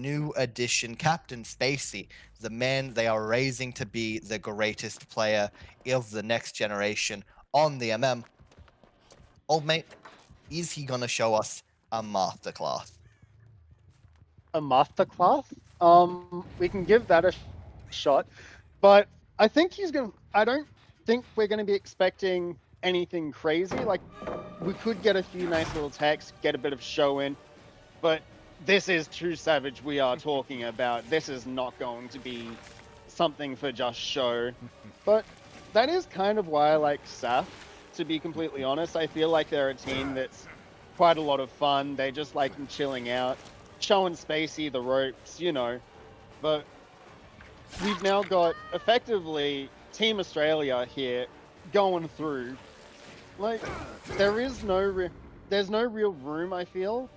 new addition, Captain Spacey, the man they are raising to be the greatest player of the next generation on the MM. Old mate, is he gonna show us a masterclass? A masterclass. We can give that a shot, but I think he's gonna. I don't think we're gonna be expecting anything crazy. Like we could get a few nice little techs, get a bit of show in, but this is 2Savage we are talking about. This is not going to be something for just show. But that is kind of why I like SAF, to be completely honest. I feel like they're a team that's quite a lot of fun. They just like chilling out, showing Spacey the ropes, you know. But we've now got effectively Team Australia here going through. Like, there is there's no real room, I feel,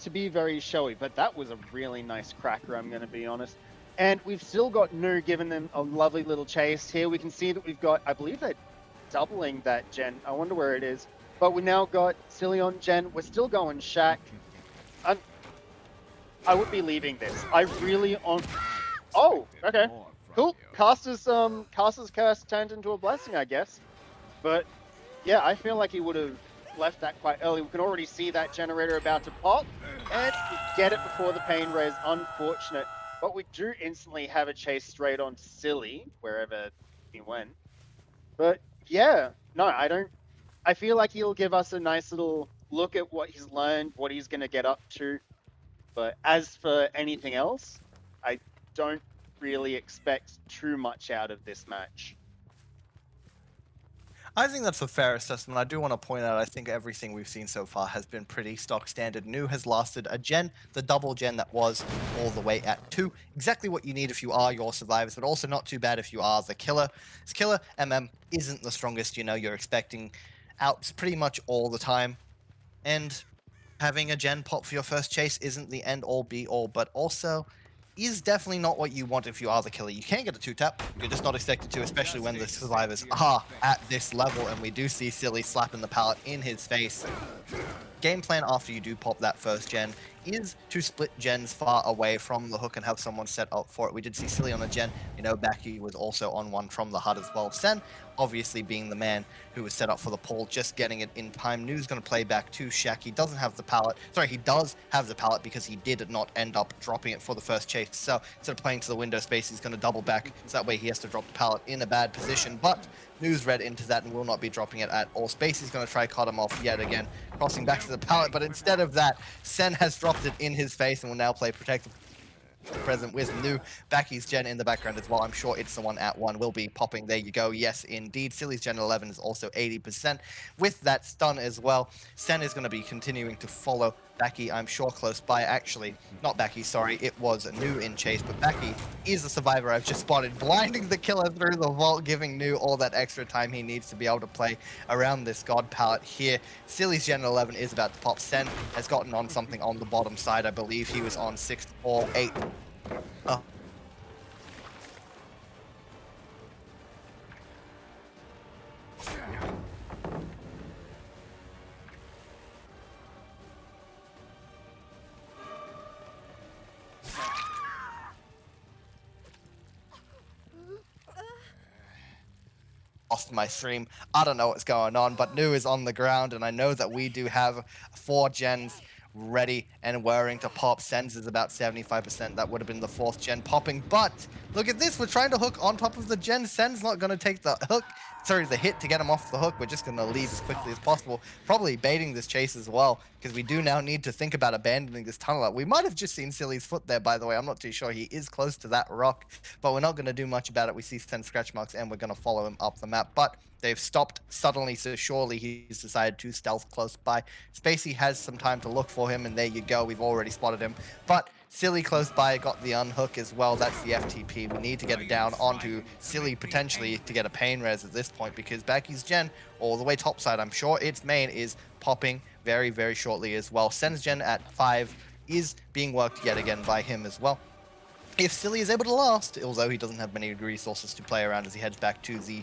to be very showy, but that was a really nice cracker, I'm going to be honest. And we've still got Nu giving them a lovely little chase here. We can see that we've got, I believe they're doubling that gen. I wonder where it is. But we now got Silly on gen. We're still going Shaq. I would be leaving this. I really on. Oh, okay. Cool. Caster's curse turned into a blessing, I guess. But yeah, I feel like he would have left that quite early. We can already see that generator about to pop, and we get it before the pain raise. Unfortunate, but we do instantly have a chase straight on Silly wherever he went. But yeah, no, I don't. I feel like he'll give us a nice little look at what he's learned, what he's going to get up to. But as for anything else, I don't really expect too much out of this match. I think that's a fair assessment. I do want to point out, I think everything we've seen so far has been pretty stock standard. Nu has lasted a gen, the double gen that was all the way at 2. Exactly what you need if you are your survivors, but also not too bad if you are the killer. This killer, MM, isn't the strongest, you're expecting outs pretty much all the time. And having a gen pop for your first chase isn't the end all be all, but also is definitely not what you want if you are the killer. You can get a 2-tap, you're just not expected to, especially when the survivors are at this level, and we do see Silly slapping the pallet in his face. Game plan after you do pop that first gen is to split gens far away from the hook and have someone set up for it. We did see Silly on a gen, Becky was also on one from the HUD as well. Sen, obviously being the man who was set up for the pull, just getting it in time. Nu's going to play back to Shaq. He doesn't have the pallet. Sorry, he does have the pallet because he did not end up dropping it for the first chase. So instead of playing to the window space, he's going to double back. So that way he has to drop the pallet in a bad position. But Nu's read into that and will not be dropping it at all. Spacey's going to try cut him off yet again, crossing back to the pallet. But instead of that, Sen has dropped it in his face and will now play protective present with Nu. Becky's gen in the background as well. I'm sure it's the one at 1 will be popping. There you go. Yes, indeed. Silly's gen 11 is also 80%. With that stun as well, Sen is going to be continuing to follow Becky, I'm sure, close by. Actually, not Becky, sorry. It was Nu in chase, but Becky is the survivor I've just spotted, blinding the killer through the vault, giving Nu all that extra time he needs to be able to play around this god palette here. Silly's gen 11 is about to pop. Sen has gotten on something on the bottom side. I believe he was on 6th or 8th. Oh. Lost my stream. I don't know what's going on, but Nu is on the ground, and I know that we do have 4 gens ready and whirring to pop. Sens is about 75%. That would have been the 4th gen popping, but look at this. We're trying to hook on top of the gen. Sen's not going to take the hook. Sorry, the hit to get him off the hook. We're just going to leave as quickly as possible. Probably baiting this chase as well, because we do now need to think about abandoning this tunnel. We might have just seen Silly's foot there, by the way. I'm not too sure. He is close to that rock, but we're not going to do much about it. We see Sen scratch marks, and we're going to follow him up the map, but they've stopped suddenly, so surely he's decided to stealth close by. Spacey has some time to look for him, and there you go. We've already spotted him, but Silly close by got the unhook as well. That's the FTP. We need to get it down onto Silly potentially to get a pain res at this point, because Becky's gen all the way topside, I'm sure its main is popping very, very shortly as well. Sen's gen at 5 is being worked yet again by him as well. If Silly is able to last, although he doesn't have many resources to play around as he heads back to the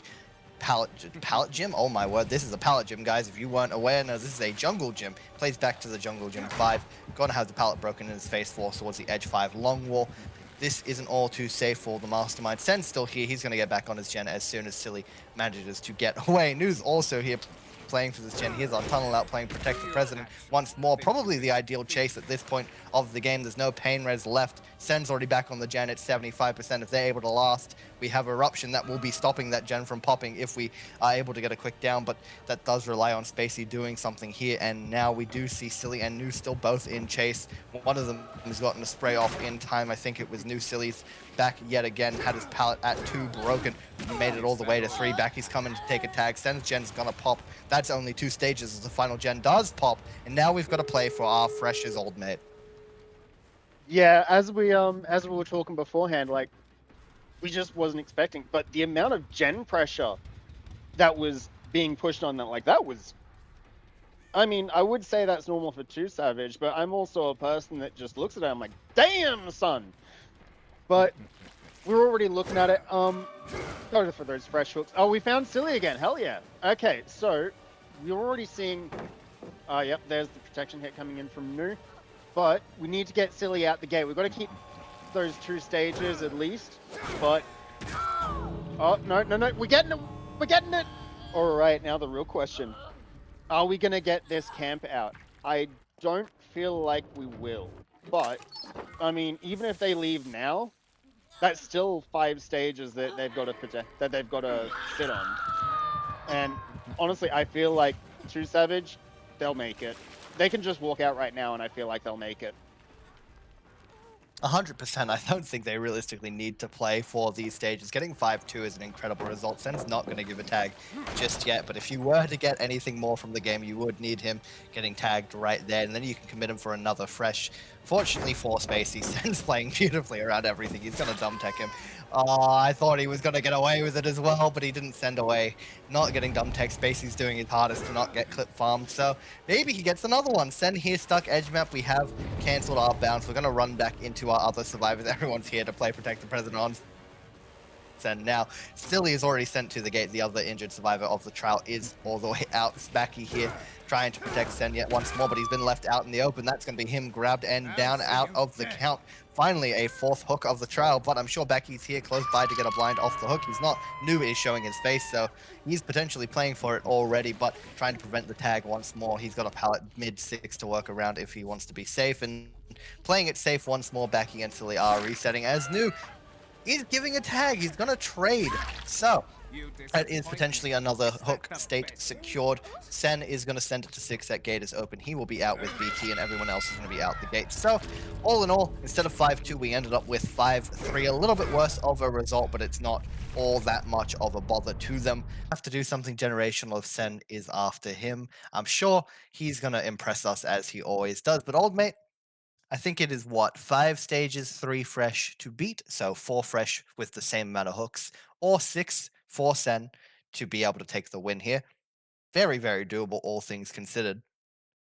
pallet gym. Oh my word, this is a pallet gym, guys. If you weren't aware, no, this is a jungle gym. Plays back to the jungle gym 5. Gonna have the pallet broken in his face 4 towards the edge 5 long wall. This isn't all too safe for the mastermind. Sen's still here. He's going to get back on his gen as soon as Silly manages to get away. Nu's also here playing for this gen. Here's our tunnel out playing Protect the President once more. Probably the ideal chase at this point of the game. There's no pain res left. Sen's already back on the gen at 75%. If they're able to last, we have Eruption that will be stopping that gen from popping if we are able to get a quick down, but that does rely on Spacey doing something here, and now we do see Silly and Nu still both in chase. One of them has gotten a spray off in time. I think it was Nu. Silly's back yet again, had his pallet at 2 broken, made it all the way to 3. Back he's coming to take a tag. Sen's gen's gonna pop. That's only 2 stages as the final gen does pop, and now we've got to play for our Fresh's old mate. Yeah, as we were talking beforehand, like we just wasn't expecting, but the amount of gen pressure that was being pushed on that, like that was, I mean, I would say that's normal for 2Savage, but I'm also a person that just looks at it, I'm like, damn, son. But we're already looking at it. Sorry for those fresh hooks. Oh, we found Silly again. Hell yeah. Okay, so we're already seeing. Yep, there's the protection hit coming in from Nu. But we need to get Silly out the gate. We've got to keep those 2 stages at least. But oh no, we're getting it. We're getting it. All right, now the real question: are we gonna get this camp out? I don't feel like we will. But I mean, even if they leave now, that's still 5 stages that they've got to protect, that they've got to sit on. And honestly, I feel like 2Savage, they'll make it. They can just walk out right now, and I feel like they'll make it. 100%. I don't think they realistically need to play for these stages. Getting 5-2 is an incredible result. Sen's not going to give a tag just yet, but if you were to get anything more from the game, you would need him getting tagged right there, and then you can commit him for another fresh. Fortunately for Spacey, Sen's playing beautifully around everything. He's going to dumb tech him. I thought he was going to get away with it as well, but he didn't send away. Not getting dumb tech. Spacey's doing his hardest to not get clip farmed, so maybe he gets another one. Sen here stuck edge map. We have cancelled our bounce. We're going to run back into our other survivors. Everyone's here to play Protect the President on Sen now. Silly is already sent to the gate. The other injured survivor of the trial is all the way out. Spacky here trying to protect Sen yet once more, but he's been left out in the open. That's going to be him grabbed and down out of the count. Finally, a 4th hook of the trial, but I'm sure Becky's here close by to get a blind off the hook. He's not. Nu is showing his face, so he's potentially playing for it already, but trying to prevent the tag once more. He's got a pallet mid-6 to work around if he wants to be safe, and playing it safe once more. Becky and Silly are resetting as Nu is giving a tag. He's going to trade. So that is potentially another hook state secured. Sen is going to send it to 6. That gate is open. He will be out with BT, and everyone else is going to be out the gate. So all in all, instead of 5-2, we ended up with 5-3. A little bit worse of a result, but it's not all that much of a bother to them. Have to do something generational if Sen is after him. I'm sure he's going to impress us as he always does. But old mate, I think it is what, 5 stages, 3 fresh to beat, so 4 fresh with the same amount of hooks, or 6 for Sen to be able to take the win here. Very, very doable, all things considered.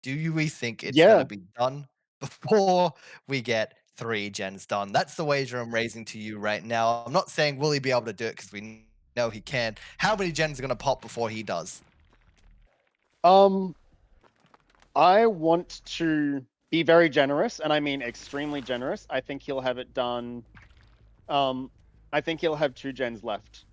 Do we think it's going to be done before we get 3 gens done? That's the wager I'm raising to you right now. I'm not saying will he be able to do it, because we know he can. How many gens are going to pop before he does? I want to be very generous, and I mean extremely generous. I think he'll have it done. I think he'll have 2 gens left.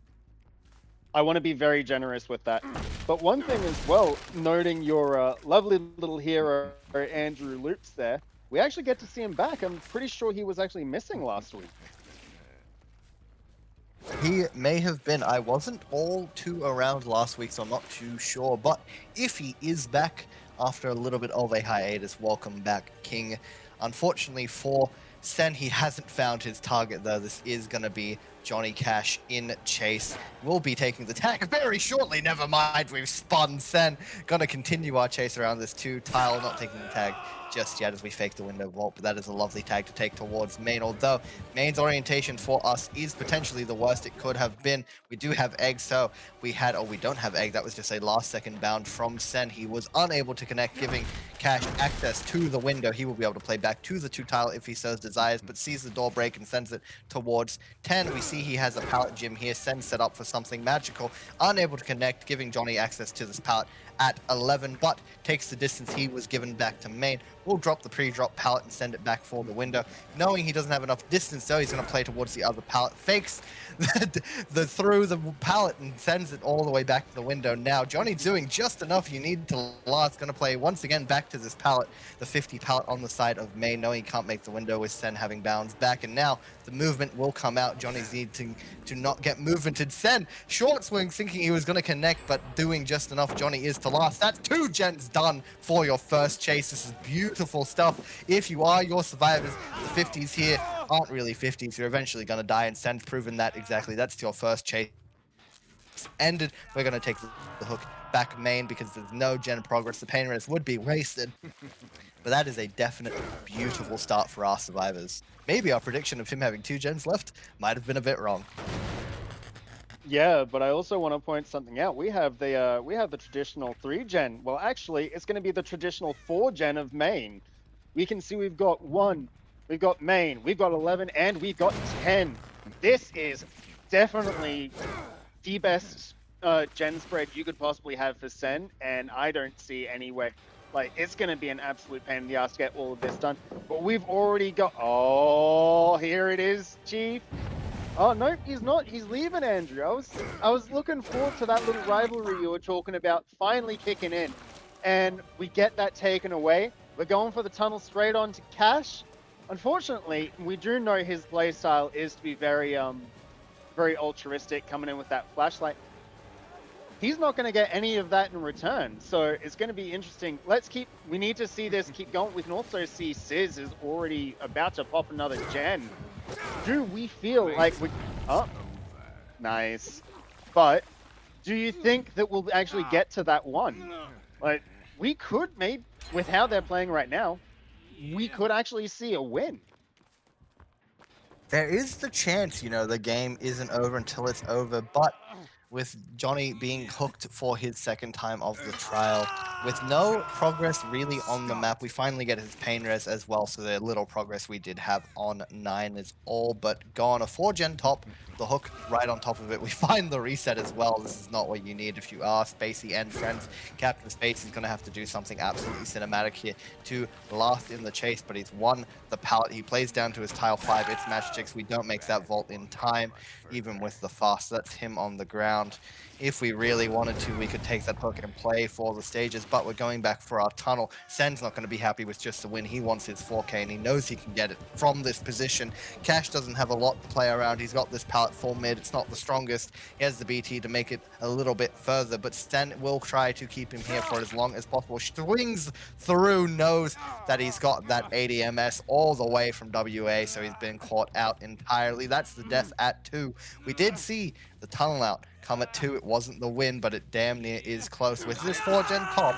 I want to be very generous with that. But one thing as well, noting your lovely little hero, Andrew Loops there, we actually get to see him back. I'm pretty sure he was actually missing last week. He may have been. I wasn't all too around last week, so I'm not too sure. But if he is back after a little bit of a hiatus, welcome back, King. Unfortunately for Sen, he hasn't found his target, though. This is going to be Johnny Cash in chase. We'll be taking the tag very shortly. Never mind, we've spun. Sen going to continue our chase around this 2 tile, not taking the tag just yet as we fake the window vault, but that is a lovely tag to take towards main, although main's orientation for us is potentially the worst it could have been. We do have egg, so we don't have egg. That was just a last second bound from Sen. He was unable to connect, giving Cash access to the window. He will be able to play back to the 2 tile if he so desires, but sees the door break and sends it towards 10. We see he has a pallet gym here. Sen set up for something magical, unable to connect, giving Johnny access to this pallet at 11, but takes the distance he was given back to main. Will drop the pre-drop pallet and send it back for the window. Knowing he doesn't have enough distance though, he's going to play towards the other pallet. Fakes through the pallet and sends it all the way back to the window. Now Johnny doing just enough you need to last. Going to play once again back to this pallet, the 50 pallet on the side of main, knowing he can't make the window with Sen having bounds back. And now the movement will come out. Johnny's needing to not get movemented. Sen short swing, thinking he was going to connect, but doing just enough. Johnny is to last. That's 2 gens done for your first chase. This is beautiful stuff. If you are your survivors, the 50s here aren't really 50s. You're eventually going to die, and Sen's proven that exactly. That's your first chase ended. We're going to take the hook back main because there's no gen progress. The pain res would be wasted. But that is a definite beautiful start for our survivors. Maybe our prediction of him having 2 gens left might have been a bit wrong. Yeah, but I also want to point something out. We have the traditional 3 gen. Well, actually, it's going to be the traditional 4 gen of main. We can see we've got 1, we've got main, we've got 11, and we've got 10. This is definitely the best gen spread you could possibly have for Sen, and I don't see any way. Like, it's going to be an absolute pain in the ass to get all of this done. But we've already got... Oh, here it is, Chief. Oh, no, he's not. He's leaving, Andrew. I was looking forward to that little rivalry you were talking about finally kicking in. And we get that taken away. We're going for the tunnel straight on to Cash. Unfortunately, we do know his playstyle is to be very altruistic, coming in with that flashlight. He's not going to get any of that in return, so it's going to be interesting. We need to see this keep going. We can also see Sizz is already about to pop another gen. Do we feel like oh, nice. But do you think that we'll actually get to that 1? Like, we could, maybe, with how they're playing right now, we could actually see a win. There is the chance, the game isn't over until it's over, but with Johnny being hooked for his second time of the trial, with no progress really on the map, we finally get his pain res as well, so the little progress we did have on 9 is all but gone. A 4 gen top, the hook right on top of it. We find the reset as well. This is not what you need if you are Spacey and friends. Captain Space is going to have to do something absolutely cinematic here to last in the chase, but he's won the pallet. He plays down to his tile 5. It's match 6. We don't make that vault in time, even with the fast. That's him on the ground. If we really wanted to, we could take that hook and play for the stages, but we're going back for our tunnel. Sen's not going to be happy with just the win. He wants his 4K, and he knows he can get it from this position. Cash doesn't have a lot to play around. He's got this pallet full mid. It's not the strongest. He has the BT to make it a little bit further, but Sen will try to keep him here for as long as possible. Swings through, knows that he's got that 80 MS all the way from WA, so he's been caught out entirely. That's the death at 2. We did see the tunnel out come at 2. It wasn't the win, but it damn near is close. With this 4 gen top,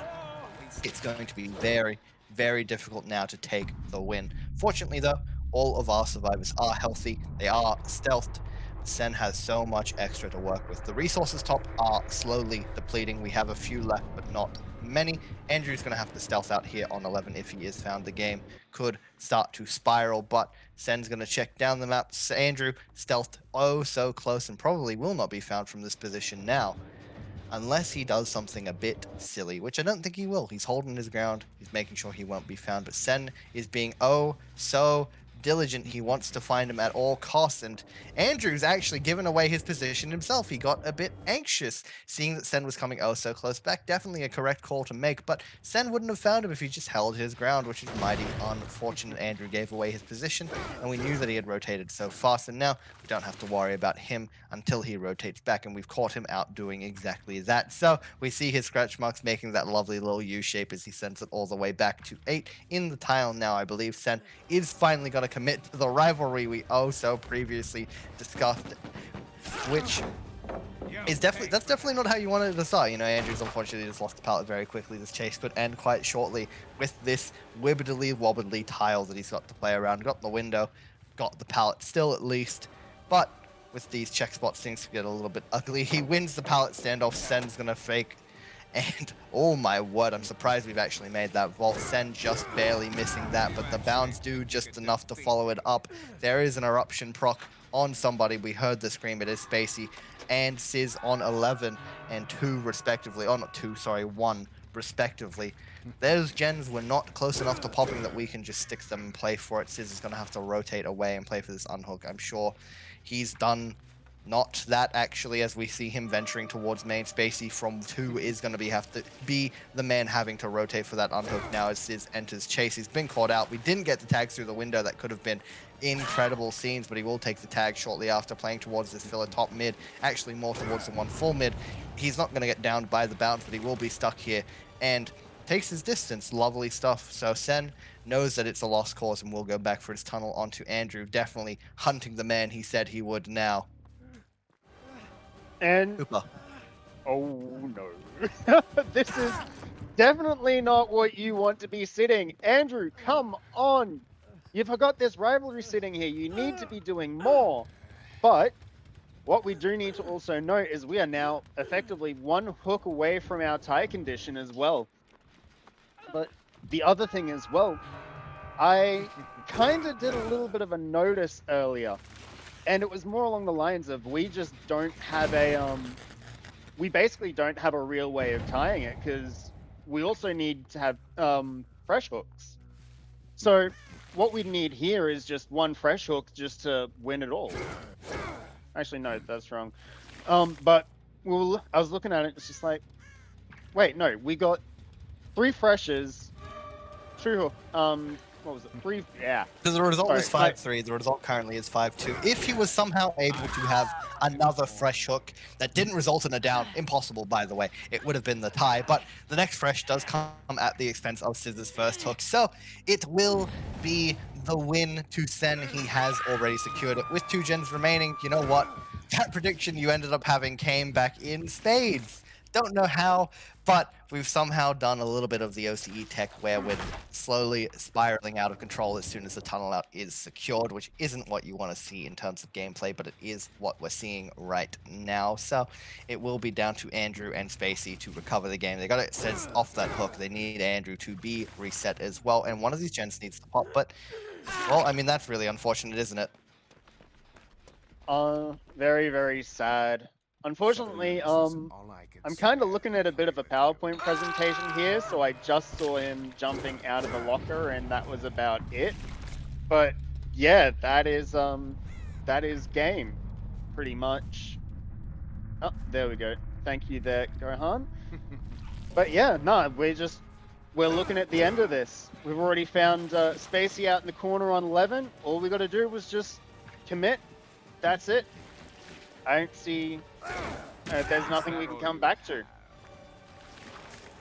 it's going to be very, very difficult now to take the win. Fortunately though, all of our survivors are healthy. They are stealthed. Sen has so much extra to work with. The resources top are slowly depleting. We have a few left, but not many. Andrew's going to have to stealth out here on 11 if he is found. The game could start to spiral, but Sen's going to check down the map. Andrew stealthed oh so close and probably will not be found from this position now, unless he does something a bit silly, which I don't think he will. He's holding his ground. He's making sure he won't be found, but Sen is being oh so diligent. He wants to find him at all costs, and Andrew's actually given away his position himself. He got a bit anxious seeing that Sen was coming oh so close back. Definitely a correct call to make, but Sen wouldn't have found him if he just held his ground, which is mighty unfortunate. Andrew gave away his position, and we knew that he had rotated so fast, and now we don't have to worry about him until he rotates back, and we've caught him out doing exactly that. So we see his scratch marks making that lovely little U shape as he sends it all the way back to 8 in the tile now. I believe Sen is finally going to commit to the rivalry we oh so previously discussed, which is definitely not how you wanted it to start. Andrew's unfortunately just lost the pallet very quickly. This chase could end quite shortly with this wibbly wobbly tile that he's got to play around. Got the window, got the pallet still at least, but with these check spots things get a little bit ugly. He wins the pallet standoff. Sen's gonna fake, and oh my word, I'm surprised we've actually made that vault. Sen just barely missing that, but the bounds do just enough to follow it up. There is an eruption proc on somebody. We heard the scream. It is Spacey and Sizz on 11 and 2 respectively. Oh, not 2, sorry, 1 respectively. Those gens were not close enough to popping that we can just stick them and play for it. Sizz is going to have to rotate away and play for this unhook. I'm sure he's done not that, actually, as we see him venturing towards main. Spacey from 2 is going to have to be the man having to rotate for that unhook now as Sizz enters chase. He's been caught out. We didn't get the tags through the window. That could have been incredible scenes, but he will take the tag shortly after, playing towards this filler top mid, actually more towards the one full mid. He's not going to get downed by the bounce, but he will be stuck here and takes his distance. Lovely stuff. So Sen knows that it's a lost cause and will go back for his tunnel onto Andrew, definitely hunting the man he said he would now. And Hooper. oh no, this is definitely not what you want to be sitting. Andrew, come on. You've got this rivalry sitting here. You need to be doing more. But what we do need to also note is we are now effectively 1 hook away from our tie condition as well. But the other thing as well, I kind of did a little bit of a notice earlier. And it was more along the lines of we just don't have a we basically don't have a real way of tying it, because we also need to have fresh hooks. So what we need here is just 1 fresh hook just to win it all. Actually, no, that's wrong. But I was looking at it, it's just like, wait, no, we got 3 freshes, 2 hook, what was it? 3, yeah. Because the result was Sorry, 5-3. The result currently is 5-2. If he was somehow able to have another fresh hook that didn't result in a down, impossible, by the way, it would have been the tie. But the next fresh does come at the expense of Sizz's first hook. So it will be the win to Sen. He has already secured it. With 2 gens remaining, you know what? That prediction you ended up having came back in spades. Don't know how, but we've somehow done a little bit of the OCE tech where we're slowly spiraling out of control as soon as the tunnel out is secured, which isn't what you want to see in terms of gameplay, but it is what we're seeing right now. So it will be down to Andrew and Spacey to recover the game. They got it says off that hook. They need Andrew to be reset as well, and one of these gens needs to pop, but, well, I mean, that's really unfortunate, isn't it? Very, very sad. Unfortunately, I'm kind of looking at a bit of a PowerPoint presentation here, so I just saw him jumping out of the locker, and that was about it. But yeah, that is game, pretty much. Oh, there we go. Thank you there, Gohan. But yeah, no, we're looking at the end of this. We've already found Spacey out in the corner on 11. All we got to do was just commit. That's it. I don't see there's nothing we can come back to.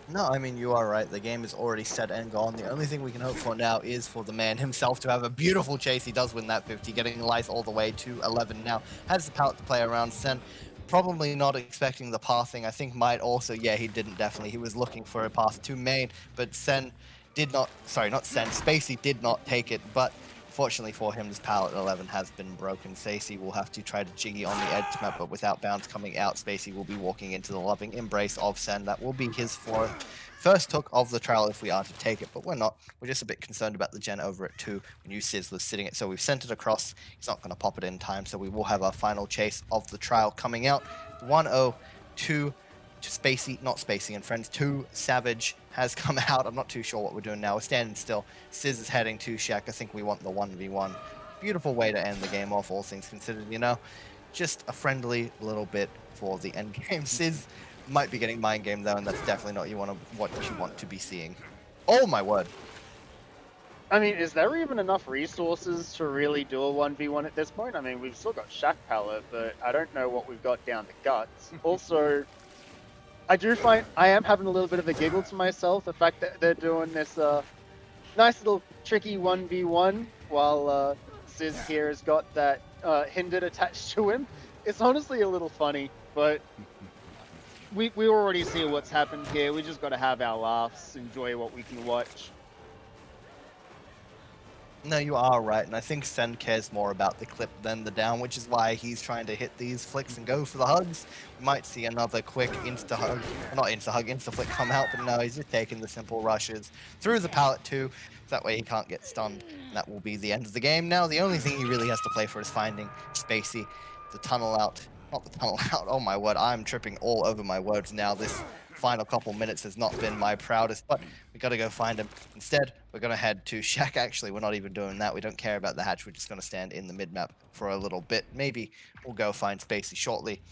No, I mean, you are right. The game is already set and gone. The only thing we can hope for now is for the man himself to have a beautiful chase. He does win that 50, getting life all the way to 11 now. Has the pallet to play around. Sen probably not expecting the passing. I think might also, yeah, he didn't definitely. He was looking for a pass to main, but Sen did not, sorry, not Sen, Spacey did not take it, but fortunately for him, this pallet 11 has been broken. Spacey will have to try to jiggy on the edge map, but without bounce coming out, Spacey will be walking into the loving embrace of Sen. That will be his first hook of the trial if we are to take it, but we're not. We're just a bit concerned about the gen over at 2. We knew Sizz was sitting it, so we've sent it across. He's not going to pop it in time, so we will have our final chase of the trial coming out. 1-0 to Spacey, not Spacey and friends, 2Savage has come out. I'm not too sure what we're doing now. We're standing still. Sizz is heading to Shaq. I think we want the 1v1. Beautiful way to end the game off, all things considered, you know. Just a friendly little bit for the end game. Sizz might be getting mind game though, and that's definitely not what you want to be seeing. Oh my word. I mean, is there even enough resources to really do a 1v1 at this point? I mean, we've still got Shaq Pallet, but I don't know what we've got down the guts. Also, I do find I am having a little bit of a giggle to myself, the fact that they're doing this nice little tricky 1v1 while Sizz here has got that hindered attached to him. It's honestly a little funny, but we already see what's happened here. We just got to have our laughs, enjoy what we can watch. No, you are right, and I think Sen cares more about the clip than the down, which is why he's trying to hit these flicks and go for the hugs. We might see another quick insta hug, well, not insta hug, insta flick come out, but no, he's just taking the simple rushes through the pallet too, so that way he can't get stunned, and that will be the end of the game. Now, the only thing he really has to play for is finding Spacey, the tunnel out, not the tunnel out, oh my word, I'm tripping all over my words now. This final couple minutes has not been my proudest, but we got to go find him. Instead, we're going to head to Shack. Actually, we're not even doing that. We don't care about the hatch. We're just going to stand in the mid-map for a little bit. Maybe we'll go find Spacey shortly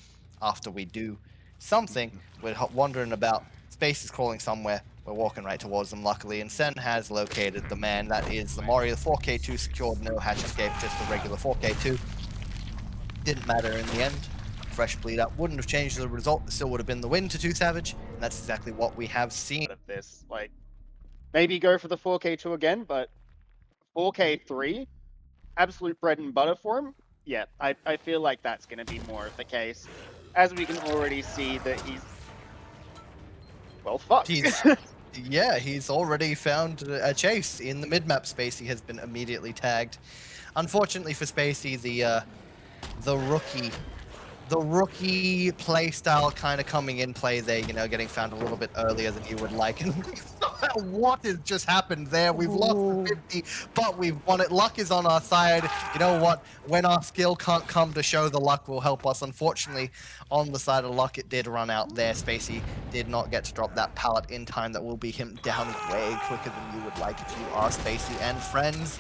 after we do something. We're wandering about. Spacey's crawling somewhere. We're walking right towards them, luckily. And Sen has located the man. That is the Mori. The 4K2 secured. No hatch escape, just the regular 4K2. Didn't matter in the end. Fresh bleed up wouldn't have changed the result. It still would have been the win to 2Savage. And that's exactly what we have seen. Of this, like maybe go for the 4K2 again, but 4K3, absolute bread and butter for him. Yeah, I feel like that's going to be more of the case, as we can already see that he's well fucked. Yeah, he's already found a chase in the mid-map. Spacey has been immediately tagged. Unfortunately for Spacey, the rookie play style kind of coming in play there, you know, getting found a little bit earlier than you would like. And what has just happened there? We've lost the 50, but we've won it. Luck is on our side. You know what? When our skill can't come to show, the luck will help us. Unfortunately, on the side of luck, it did run out there. Spacey did not get to drop that pallet in time. That will be him down way quicker than you would like if you are Spacey and friends.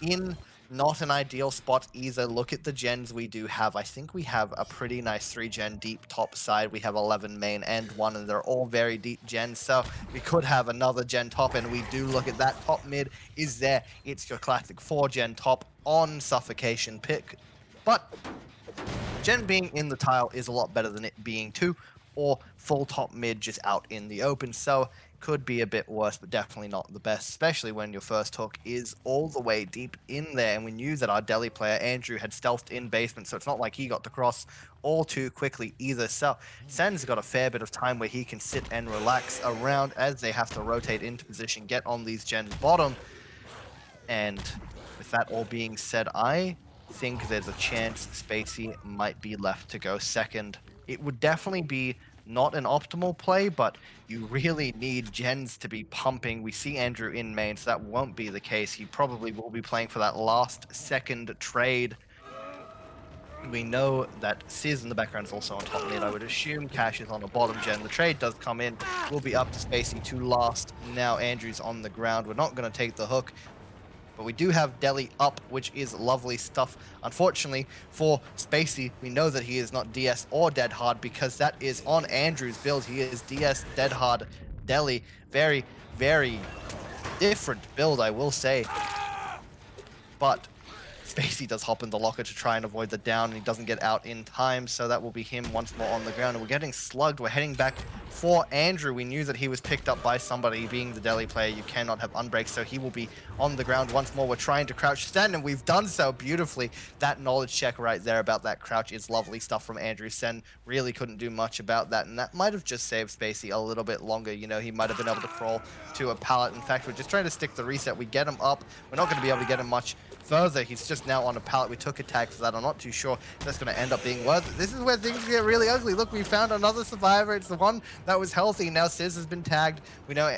In not an ideal spot either. Look at the gens we do have. I think we have a pretty nice 3-gen deep top side. We have 11 main and 1, and they're all very deep gens, so we could have another gen top, and we do look at that. Top mid is there. It's your classic 4-gen top on suffocation pick, but gen being in the tile is a lot better than it being 2 or full top mid just out in the open, so could be a bit worse, but definitely not the best, especially when your first hook is all the way deep in there. And we knew that our Delhi player, Andrew, had stealthed in basement, so it's not like he got to cross all too quickly either. So Sen's got a fair bit of time where he can sit and relax around as they have to rotate into position, get on these gens bottom. And with that all being said, I think there's a chance Spacey might be left to go second. It would definitely be not an optimal play, but you really need gens to be pumping. We see Andrew in main, so that won't be the case. He probably will be playing for that last second trade. We know that Sizz in the background is also on top mid. I would assume Cash is on the bottom gen. The trade does come in. Will be up to Spacey to last. Now Andrew's on the ground. We're not going to take the hook, but we do have Delhi up, which is lovely stuff. Unfortunately for Spacey, we know that he is not DS or dead hard because that is on Andrew's build. He is DS dead hard Delhi. Very, very different build, I will say. But Spacey does hop in the locker to try and avoid the down, and he doesn't get out in time, so that will be him once more on the ground. And we're getting slugged. We're heading back for Andrew. We knew that he was picked up by somebody. Being the Delhi player, you cannot have unbreaks, so he will be on the ground once more. We're trying to crouch Sen, and we've done so beautifully. That knowledge check right there about that crouch is lovely stuff from Andrew. Sen really couldn't do much about that, and that might have just saved Spacey a little bit longer. You know, he might have been able to crawl to a pallet. In fact, we're just trying to stick the reset. We get him up. We're not going to be able to get him much further. He's just now on a pallet. We took a tag for that. I'm not too sure if that's going to end up being worth it. This is where things get really ugly. Look, we found another survivor. It's the one that was healthy. Now Sizz has been tagged. We know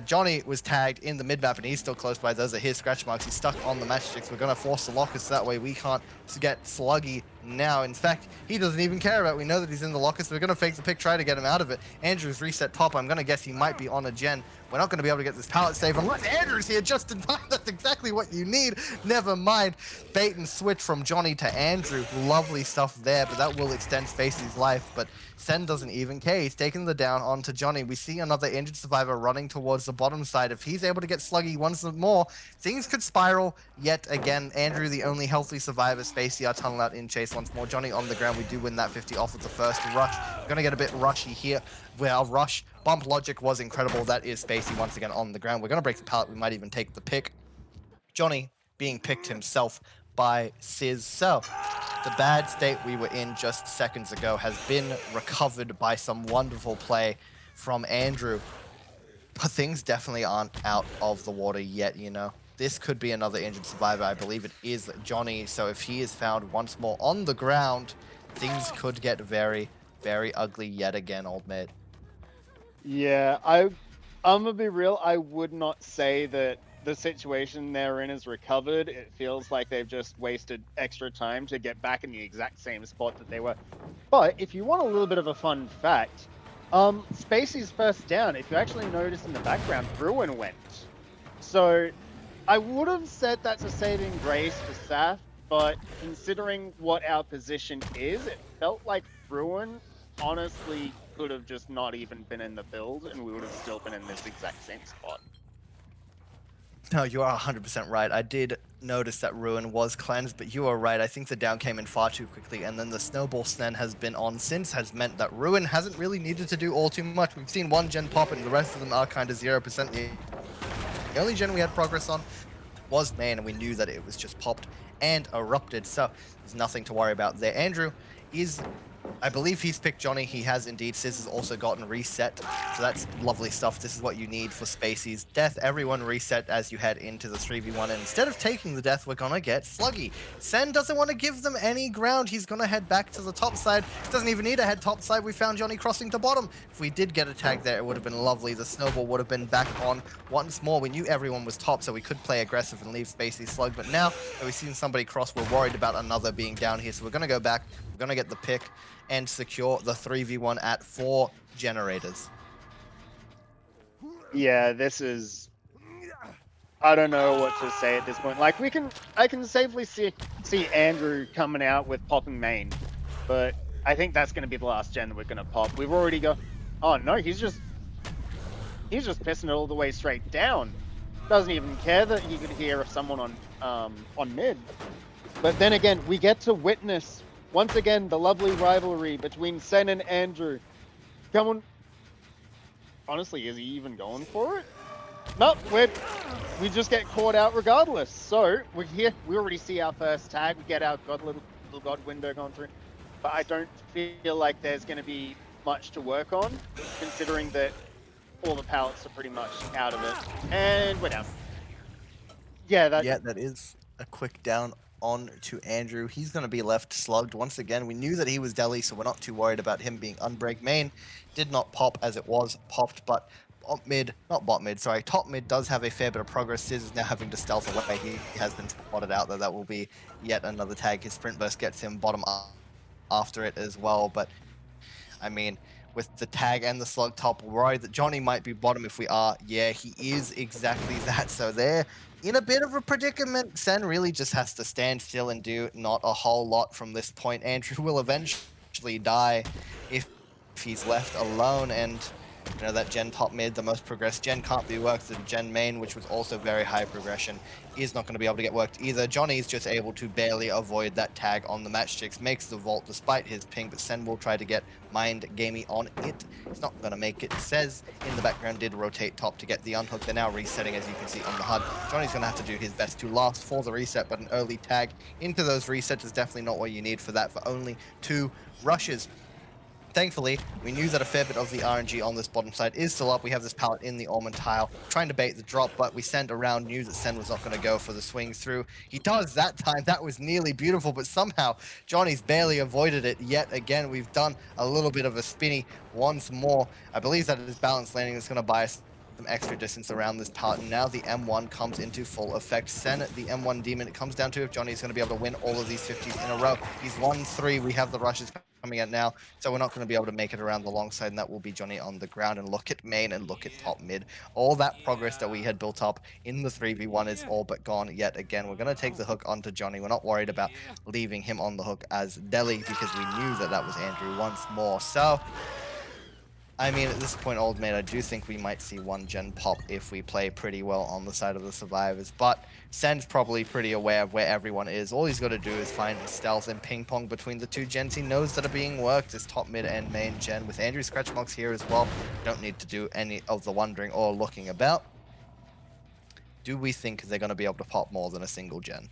Johnny was tagged in the mid-map, and he's still close by. Those are his scratch marks. He's stuck on the matchsticks. We're going to force the lockers so that way we can't get sluggy now. In fact, he doesn't even care about it. We know that he's in the locker, so we're going to fake the pick, try to get him out of it. Andrew's reset top. I'm going to guess he might be on a gen. We're not going to be able to get this pallet save unless Andrew's here just in time. That's exactly what you need. Never mind. Bait and switch from Johnny to Andrew. Lovely stuff there, but that will extend Spacey's life. But Sen doesn't even care. He's taking the down onto Johnny. We see another injured survivor running towards the bottom side. If he's able to get sluggy once more, things could spiral yet again. Andrew, the only healthy survivor. Spacey, our tunnel out in chase once more. Johnny on the ground. We do win that 50 off of the first rush. We're going to get a bit rushy here. Where our rush bump logic was incredible. That is Spacey once again on the ground. We're going to break the pallet. We might even take the pick. Johnny being picked himself by Sizz. So the bad state we were in just seconds ago has been recovered by some wonderful play from Andrew. But things definitely aren't out of the water yet, you know. This could be another injured survivor. I believe it is Johnny. So if he is found once more on the ground, things could get very, very ugly yet again, old mate. Yeah, I'm gonna be real. I would not say that the situation they're in is recovered. It feels like they've just wasted extra time to get back in the exact same spot that they were. But if you want a little bit of a fun fact, Spacey's first down, if you actually notice in the background, Ruin went. So I would have said that's a saving grace for SAF, but considering what our position is, it felt like Ruin honestly could have just not even been in the build and we would have still been in this exact same spot. No, you are 100% right. I did notice that Ruin was cleansed, but you are right. I think the down came in far too quickly, and then the snowball Snen has been on since, has meant that Ruin hasn't really needed to do all too much. We've seen one gen pop, and the rest of them are kind of 0%. The only gen we had progress on was Main, and we knew that it was just popped and erupted, so there's nothing to worry about there. Andrew is, I believe he's picked Johnny. He has indeed. Sis has also gotten reset, so that's lovely stuff. This is what you need for Spacey's death. Everyone reset as you head into the 3v1, and instead of taking the death, we're gonna get Sluggy. Sen doesn't want to give them any ground. He's gonna head back to the top side. Doesn't even need to head top side. We found Johnny crossing to bottom. If we did get a tag there, it would have been lovely. The snowball would have been back on once more. We knew everyone was top, so we could play aggressive and leave Spacey slug, but now that we've seen somebody cross, we're worried about another being down here, so we're gonna go back. We're gonna get the pick and secure the 3v1 at 4 generators. Yeah, this is, I don't know what to say at this point. Like I can safely see Andrew coming out with popping main, but I think that's going to be the last gen that we're going to pop. We've already got, oh no, he's just pissing it all the way straight down. Doesn't even care that he could hear someone on mid. But then again, we get to witness once again the lovely rivalry between Sen and Andrew. Come on. Honestly, is he even going for it? Nope, we just get caught out regardless. So we're here. We already see our first tag. We get our little god window going through. But I don't feel like there's going to be much to work on, considering that all the pallets are pretty much out of it. And we're down. Yeah, that is a quick down on to Andrew. He's going to be left slugged once again. We knew that he was Deli, so we're not too worried about him being unbreak main. Did not pop as it was popped, but top mid does have a fair bit of progress. Sizz is now having to stealth away. He has been spotted out there. That will be yet another tag. His sprint burst gets him bottom up after it as well, but I mean, with the tag and the slug top, we're worried that Johnny might be bottom. If we are, yeah, he is exactly that. So they're in a bit of a predicament. Sen really just has to stand still and do not a whole lot from this point. Andrew will eventually die if he's left alone, and you know that gen top mid, the most progressed gen, can't be worked. The gen main, which was also very high progression, is not going to be able to get worked either. Johnny's just able to barely avoid that tag on the matchsticks, makes the vault despite his ping, but Sen will try to get mind gamey on it. He's not going to make it. Says in the background did rotate top to get the unhook. They're now resetting, as you can see on the HUD. Johnny's going to have to do his best to last for the reset, but an early tag into those resets is definitely not what you need for that, for only 2 rushes. Thankfully, we knew that a fair bit of the RNG on this bottom side is still up. We have this pallet in the almond tile, trying to bait the drop, but we send around, knew that Sen was not going to go for the swing through. He does that time. That was nearly beautiful, but somehow Johnny's barely avoided it yet again. We've done a little bit of a spinny once more. I believe that his balance landing is going to buy us some extra distance around this pallet, and now the M1 comes into full effect. Sen, the M1 demon, it comes down to if Johnny's going to be able to win all of these 50s in a row. He's 1-3. We have the rushes coming out now, so we're not going to be able to make it around the long side, and that will be Johnny on the ground. And look at main and look at top mid. All that progress that we had built up in the 3v1 is all but gone yet again. We're going to take the hook onto Johnny. We're not worried about leaving him on the hook as Deli, because we knew that that was Andrew once more. So I mean, at this point, old mate, I do think we might see 1 gen pop if we play pretty well on the side of the survivors, but Sen's probably pretty aware of where everyone is. All he's got to do is find the stealth and ping pong between the 2 gens he knows that are being worked, is top, mid, and main gen. With Andrew scratch marks here as well, don't need to do any of the wondering or looking about. Do we think they're going to be able to pop more than a single gen?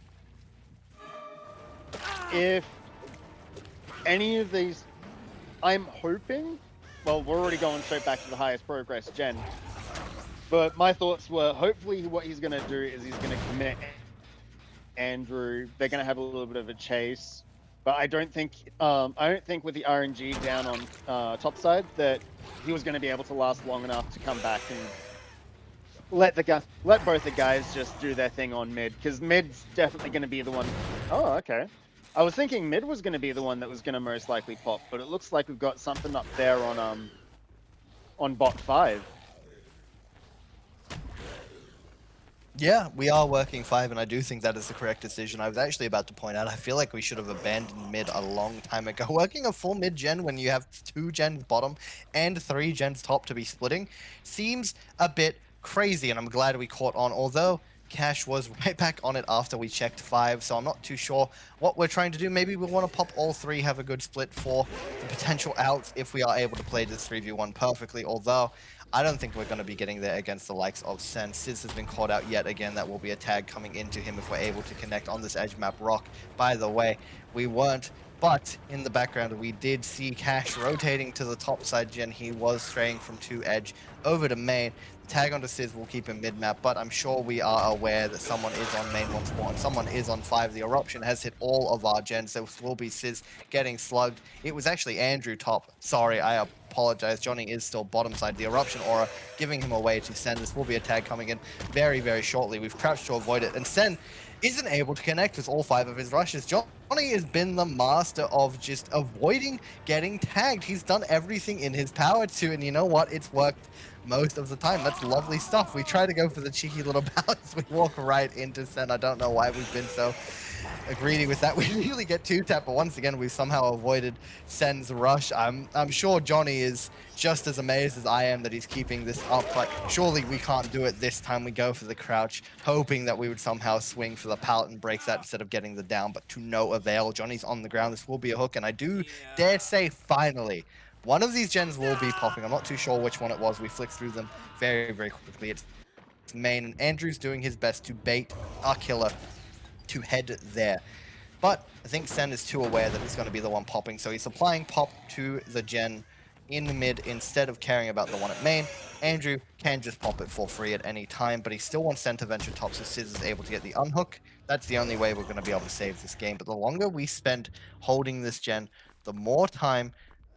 If any of these, I'm hoping, well, we're already going straight back to the highest progress gen. But my thoughts were, hopefully what he's gonna do is he's gonna commit Andrew. They're gonna have a little bit of a chase. But I don't think with the RNG down on top side that he was gonna be able to last long enough to come back and let both the guys just do their thing on mid, because mid's definitely gonna be the one. Oh, okay. I was thinking mid was gonna be the one that was gonna most likely pop, but it looks like we've got something up there on bot 5. Yeah, we are working 5, and I do think that is the correct decision. I was actually about to point out, I feel like we should have abandoned mid a long time ago. Working a full mid gen when you have 2 gens bottom and 3 gens top to be splitting seems a bit crazy, and I'm glad we caught on, although Cash was right back on it after we checked 5, so I'm not too sure what we're trying to do. Maybe we want to pop all 3, have a good split for the potential outs if we are able to play this 3v1 perfectly, although I don't think we're going to be getting there against the likes of Sen. Sizz has been called out yet again. That will be a tag coming into him if we're able to connect on this edge map rock. By the way, we weren't, but in the background we did see Cash rotating to the top side gen. He was straying from 2 edge over to main. The tag onto Sizz will keep him mid-map, but I'm sure we are aware that someone is on main once more and someone is on 5. The eruption has hit all of our gens. There will be Sizz getting slugged. It was actually Andrew top. Sorry, I apologize. Johnny is still bottom side. The eruption aura giving him away to Sen. This will be a tag coming in very, very shortly. We've crouched to avoid it, and Sen isn't able to connect with all 5 of his rushes. Johnny has been the master of just avoiding getting tagged. He's done everything in his power to, and you know what? It's worked most of the time. That's lovely stuff. We try to go for the cheeky little balance. We walk right into Sen. I don't know why we've been so greedy with that. We nearly get 2-tap, but once again, we somehow avoided Sen's rush. I'm sure Johnny is just as amazed as I am that he's keeping this up, but surely we can't do it this time. We go for the crouch, hoping that we would somehow swing for the pallet and break that instead of getting the down, but to no avail. Johnny's on the ground. This will be a hook, and I do dare say, finally, one of these gens will be popping. I'm not too sure which one it was. We flicked through them very, very quickly. It's main, and Andrew's doing his best to bait our killer to head there. But I think Sen is too aware that he's going to be the one popping, so he's applying pop to the gen in the mid instead of caring about the one at main. Andrew can just pop it for free at any time, but he still wants Sen to venture top, so Sizz is able to get the unhook. That's the only way we're going to be able to save this game, but the longer we spend holding this gen, the more time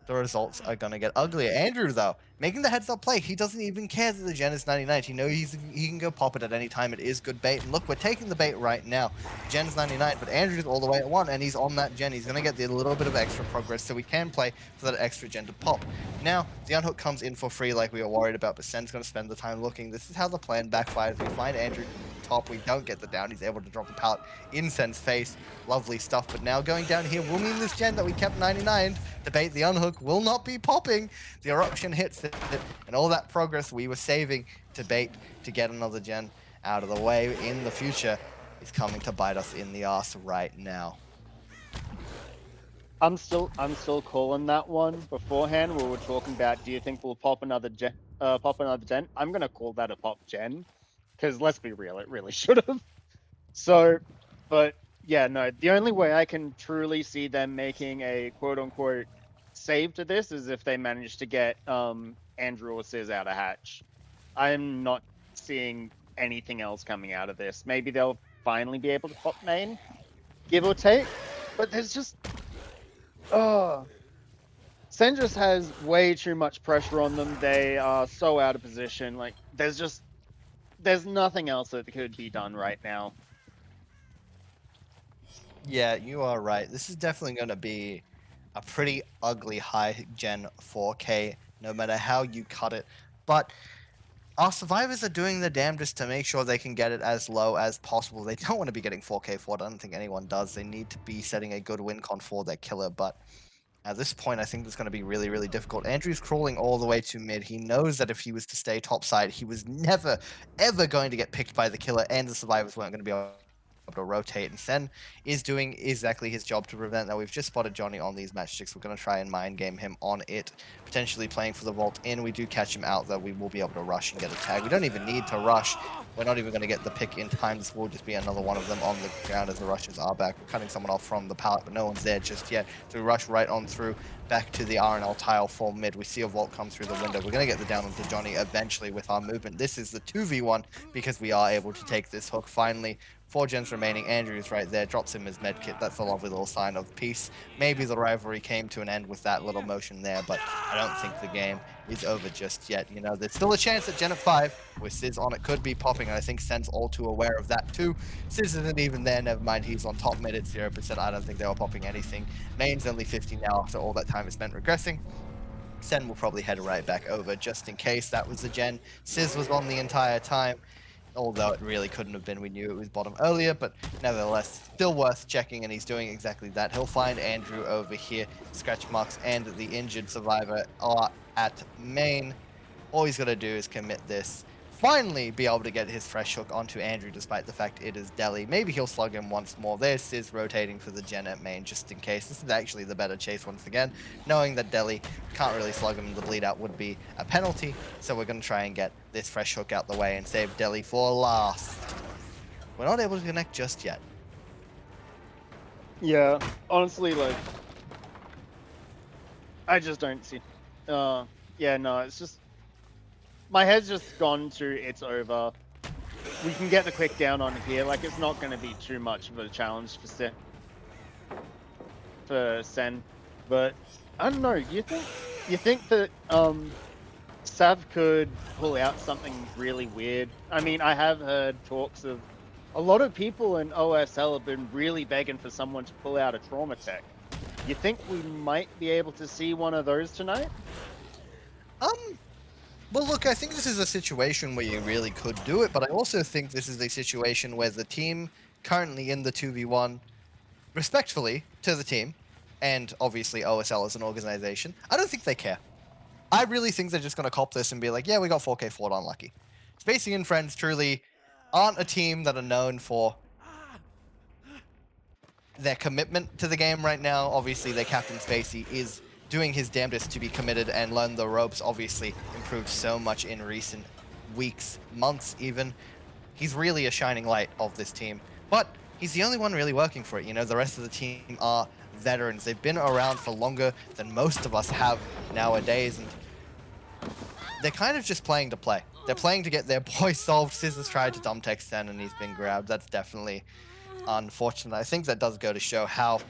the results are going to get uglier. Andrew, though, making the heads-up play. He doesn't even care that the gen is 99. He knows he can go pop it at any time. It is good bait. And look, we're taking the bait right now. Gen's 99, but Andrew's all the way at 1, and he's on that gen. He's going to get the little bit of extra progress, so we can play for that extra gen to pop. Now, the unhook comes in for free like we were worried about, but Sen's going to spend the time looking. This is how the plan backfires. We find Andrew top. We don't get the down. He's able to drop the pallet in Sen's face. Lovely stuff. But now going down here will mean this gen that we kept 99 to bait the unhook will not be popping. The eruption hits it, and all that progress we were saving to bait to get another gen out of the way in the future is coming to bite us in the ass right now. I'm still calling that one. Beforehand, we were talking about, do you think we'll pop another gen? I'm gonna call that a pop gen, because let's be real, it really should have. So, but yeah, no. The only way I can truly see them making a quote-unquote save to this is if they manage to get Andrew or Sizz out of hatch. I'm not seeing anything else coming out of this. Maybe they'll finally be able to pop main, give or take. But there's just Sen just has way too much pressure on them. They are so out of position. Like there's nothing else that could be done right now. Yeah, you are right. This is definitely going to be a pretty ugly high gen 4K, no matter how you cut it. But our survivors are doing their damnedest to make sure they can get it as low as possible. They don't want to be getting 4K for it. I don't think anyone does. They need to be setting a good win con for their killer, but at this point, I think it's going to be really, really difficult. Andrew's crawling all the way to mid. He knows that if he was to stay topside, he was never, ever going to get picked by the killer, and the survivors weren't going to be able able to rotate, and Sen is doing exactly his job to prevent that. We've just spotted Johnny on these matchsticks. We're going to try and mind game him on it, potentially playing for the vault in. We do catch him out, though. We will be able to rush and get a tag. We don't even need to rush. We're not even going to get the pick in time. This will just be another one of them on the ground as the rushes are back. We're cutting someone off from the pallet, but no one's there just yet. So we rush right on through back to the RNL tile for mid. We see a vault come through the window. We're going to get the down onto Johnny eventually with our movement. This is the 2v1 because we are able to take this hook finally. 4 gens remaining. Andrew's right there. Drops him his medkit. That's a lovely little sign of peace. Maybe the rivalry came to an end with that little motion there, but I don't think the game is over just yet. You know, there's still a chance that Gen at 5 with Sizz on it could be popping, and I think Sen's all too aware of that too. Sizz isn't even there. Never mind, he's on top mid at 0%. I don't think they were popping anything. Main's only 50 now after all that time is spent regressing. Sen will probably head right back over just in case that was the gen. Sizz was on the entire time, although it really couldn't have been. We knew it was bottom earlier, but nevertheless, still worth checking, and he's doing exactly that. He'll find Andrew over here. Scratch marks and the injured survivor are at main. All he's got to do is commit this. Finally be able to get his fresh hook onto Andrew, despite the fact it is Deli. Maybe he'll slug him once more. There's Sizz rotating for the Gen at main, just in case. This is actually the better chase once again, knowing that Deli can't really slug him. The bleed out would be a penalty, so we're going to try and get this fresh hook out the way and save Deli for last. We're not able to connect just yet. Yeah, honestly, like, I just don't see. Yeah, no, it's just my head's just gone to it's over. We can get the quick down on here. Like, it's not going to be too much of a challenge for Sen, but I don't know. You think that Sav could pull out something really weird? I mean, I have heard talks of a lot of people in OSL have been really begging for someone to pull out a trauma tech. You think we might be able to see one of those tonight? Well, look, I think this is a situation where you really could do it, but I also think this is a situation where the team currently in the 2v1, respectfully to the team, and obviously OSL as an organization, I don't think they care. I really think they're just going to cop this and be like, yeah, we got 4K Ford unlucky. Spacey and friends truly aren't a team that are known for their commitment to the game right now. Obviously, their captain Spacey is doing his damnedest to be committed and learn the ropes. Obviously, improved so much in recent weeks, months even. He's really a shining light of this team, but he's the only one really working for it. You know, the rest of the team are veterans. They've been around for longer than most of us have nowadays, and they're kind of just playing to play. They're playing to get their boy solved. Scissors tried to dumb text Sen and he's been grabbed. That's definitely unfortunate. I think that does go to show how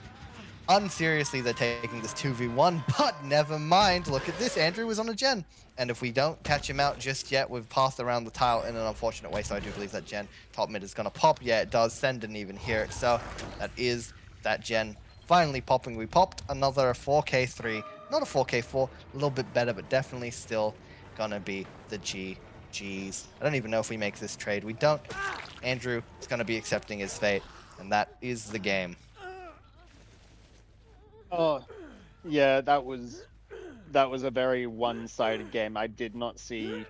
unseriously they're taking this 2v1, but never mind. Look at this. Andrew was on a gen, and if we don't catch him out just yet, we've passed around the tile in an unfortunate way, so I do believe that gen top mid is going to pop. Yeah, it does. Sen didn't even hear it, so that is that gen finally popping. We popped another 4K3, not a 4K4, a little bit better, but definitely still going to be the GGs. I don't even know if we make this trade. We don't. Andrew is going to be accepting his fate, and that is the game. Oh, yeah, that was a very one-sided game. I didn't see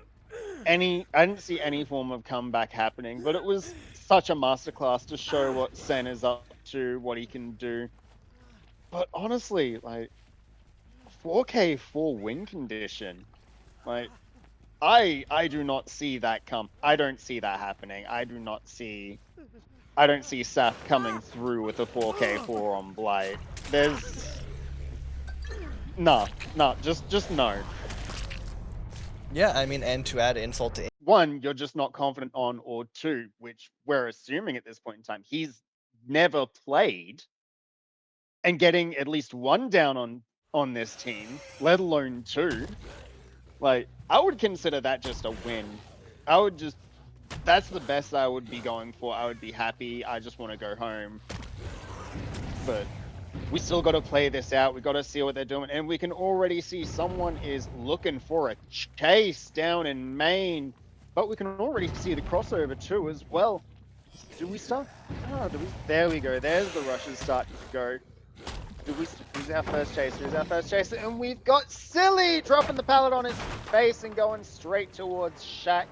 any form of comeback happening, but it was such a masterclass to show what Sen is up to, what he can do. But honestly, like 4K4 win condition, like I do not see that come. I don't see that happening. I don't see SAF coming through with a 4K4 on Blight. There's no, just no. Yeah, I mean, and to add insult to One, you're just not confident on, or two, which we're assuming at this point in time, he's never played, and getting at least one down on this team, let alone two. Like, I would consider that just a win. That's the best I would be going for. I would be happy. I just want to go home. But we still got to play this out. We got to see what they're doing. And we can already see someone is looking for a chase down in main. But we can already see the crossover too as well. Do we start? Oh, there we go. There's the rushes starting to go. Who's our first chaser? Who's our first chaser? And we've got Silly dropping the pallet on his face and going straight towards Shaq.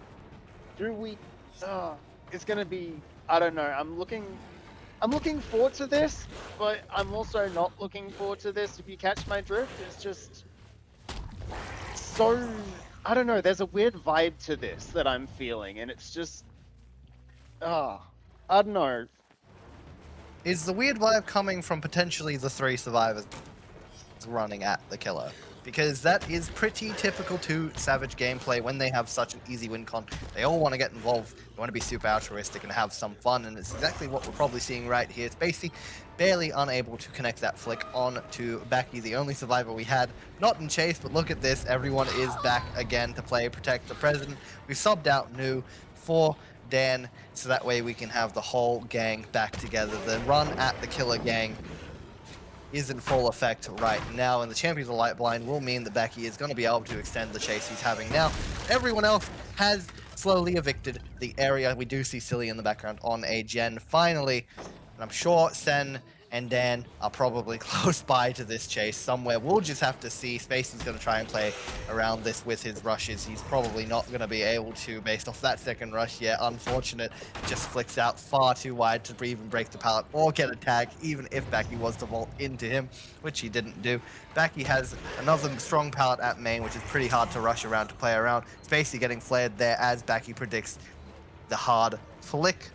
Do we? Oh, it's going to be, I don't know. I'm looking I'm looking forward to this, but I'm also not looking forward to this. If you catch my drift, it's just so, I don't know. There's a weird vibe to this that I'm feeling, and it's just I don't know. Is the weird vibe coming from potentially the 3 survivors running at the killer? Because that is pretty typical to Savage gameplay when they have such an easy win con. They all want to get involved, they want to be super altruistic and have some fun, and it's exactly what we're probably seeing right here. It's basically barely unable to connect that flick on to Becky, the only survivor we had. Not in chase, but look at this. Everyone is back again to play Protect the President. We've subbed out Nu for Dan, so that way we can have the whole gang back together. The run at the killer gang is in full effect right now, and the Champions of Light Blind will mean that Becky is going to be able to extend the chase he's having now. Everyone else has slowly evicted the area. We do see Silly in the background on a gen finally, and I'm sure Sen and Dan are probably close by to this chase somewhere. We'll just have to see. Spacey's going to try and play around this with his rushes. He's probably not going to be able to based off that second rush yet. Unfortunate. Just flicks out far too wide to even break the pallet or get a tag, even if Becky was to vault into him, which he didn't do. Becky has another strong pallet at main, which is pretty hard to rush around to play around. Spacey getting flared there as Becky predicts the hard flick.